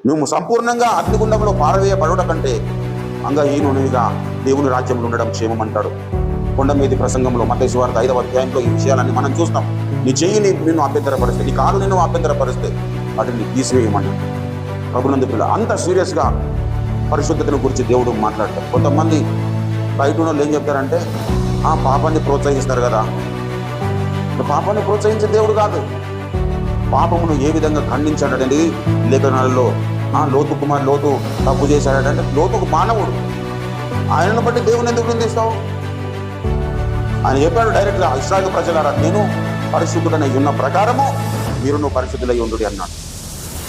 నువ్వు సంపూర్ణంగా అగ్నిగుండంలో పారవేయబడుట కంటే అంగహీనునిగా దేవుని రాజ్యంలో ఉండడం క్షేమం అంటాడు. కొండ మీది ప్రసంగంలో మత్తయి సువార్త 5వ అధ్యాయంలో ఈ విషయాలన్నీ మనం చూస్తాం. నీ చెయ్యి నిన్ను అభ్యంతరపరిస్తే, నీ కాలు నిన్ను అభ్యంతరపరిస్తే వాటిని తీసివేయమని ప్రభునందు పిల్ల అంత సీరియస్గా పరిశుద్ధతను గురించి దేవుడు మాట్లాడతాడు. కొంతమంది బయట ఉన్న వాళ్ళు ఏం చెప్తారంటే పాపాన్ని ప్రోత్సహిస్తారు కదా. పాపాన్ని ప్రోత్సహించే దేవుడు కాదు. పాపమును ఏ విధంగా ఖండించాడనేది లేఖనాలలో లోతు తప్పు చేశాడంటే లోతుకు మానవుడు, ఆయనను బట్టి దేవుని ఎందుకు నిందిస్తావు? ఆయన చెప్పాడు డైరెక్ట్గా, ఇశ్రాయేలు ప్రజలారా నేను పరిశుద్ధుడనై ఉన్న ప్రకారము మీరును పరిశుద్ధులై ఉండు అన్నాడు.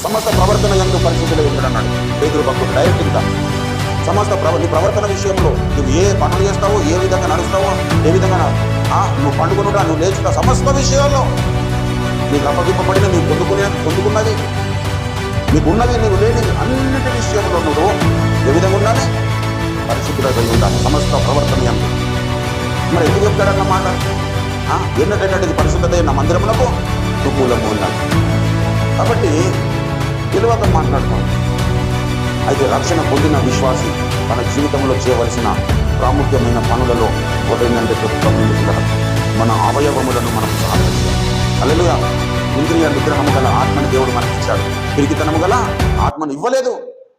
సమస్త ప్రవర్తన యందు పరిశుద్ధులై ఉండడు అన్నాడు పేతురు భక్తుడు డైరెక్ట్గా. సమస్త నీ ప్రవర్తన విషయంలో నువ్వు ఏ పనులు చేస్తావో, ఏ విధంగా నడుస్తావో, ఏ విధంగా నువ్వు పండుకునుడా, నువ్వు లేచుతా, సమస్త విషయాల్లో నీకు అప్పగింపబడిన నీవు పొందుకున్నది, నీకున్నది, నీవు లేనిది, అన్నిటి విషయంలో నువ్వు ఏ విధంగా ఉండాలి? పరిశుద్ధులై ఉండాలి సమస్త ప్రవర్తన యందు. మరి ఎందుకు చెప్తాడన్నమాట? ఎన్నటైనది పరిశుద్ధత నా మందిరములకు అనుకూలంగా ఉండాలి. కాబట్టి తెలివగా మాట్లాడతాం. అయితే రక్షణ పొందిన విశ్వాసి తన జీవితంలో చేయవలసిన ప్రాముఖ్యమైన పనులలో ఒకటేంటంటే మన అవయవములను మనం సాధించాలి. హల్లెలూయా. ఇంద్రియ నిగ్రహము గల ఆత్మని దేవుడు మనకి ఇచ్చాడు. పిరికితనము గల ఆత్మను ఇవ్వలేదు.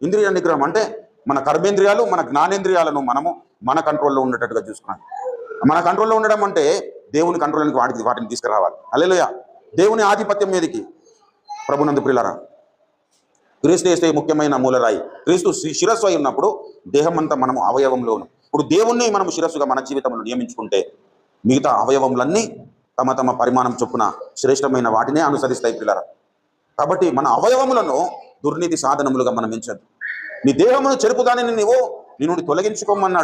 ఇంద్రియ నిగ్రహం అంటే మన కర్మేంద్రియాలు, మన జ్ఞానేంద్రియాలను మనము మన కంట్రోల్లో ఉండేటట్టుగా చూసుకున్నాం. మన కంట్రోల్లో ఉండడం అంటే దేవుని కంట్రోల్కి వాటిని తీసుకురావాలి. హల్లెలూయా. దేవుని ఆధిపత్యం మీదకి. ప్రభునందు ప్రియులారా, క్రీస్తు యేసే ముఖ్యమైన మూలరాయి. క్రీస్తు శిరస్సు అయి ఉన్నప్పుడు దేహం అంతా మనము అవయవంలోను. ఇప్పుడు దేవుణ్ణి మనం శిరస్సుగా మన జీవితంలో నియమించుకుంటే మిగతా అవయవములన్నీ తమ తమ పరిమాణం చొప్పున శ్రేష్టమైన వాటినే అనుసరిస్తాయి ప్రియులారా. కాబట్టి మన అవయవములను దుర్నీతి సాధనములుగా మనం ఎంచద్దు. నీ దేహమును చెరుపుదానిని నీ నుండి తొలగించుకోమన్నాడు.